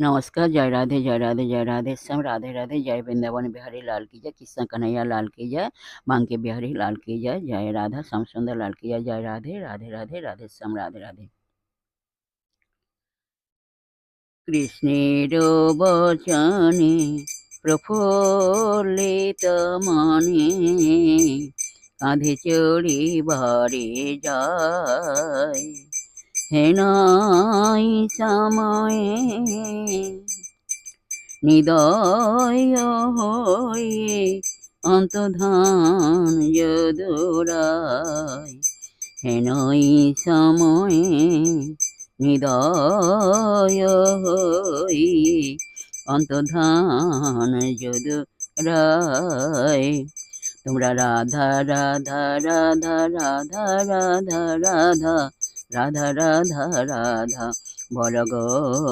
नमस्कार, जय राधे, जय राधे, जय राधे श्याम, राधे राधे, जय वृंदावन बिहारी लाल की जय, कृष्ण कन्हैया लाल की जय, बांके बिहारी लाल की जय, जय राधा श्याम सुंदर लाल की जय, जय राधे राधे राधे राधे श्याम, राधे राधे। कृष्णेर वचने प्रफुल्लित मने, काँधे चढ़िबारे যায়, হেনাই সময়ে নিদয় হয়ে অন্তধান যদুরায়, হেনই সময়ে নিদয় হয়ে অন্তধান যদুরায়। তোমরা রাধা রাধা রাধা রাধা রাধা রাধা রাধা রাধা রাধা বল গো।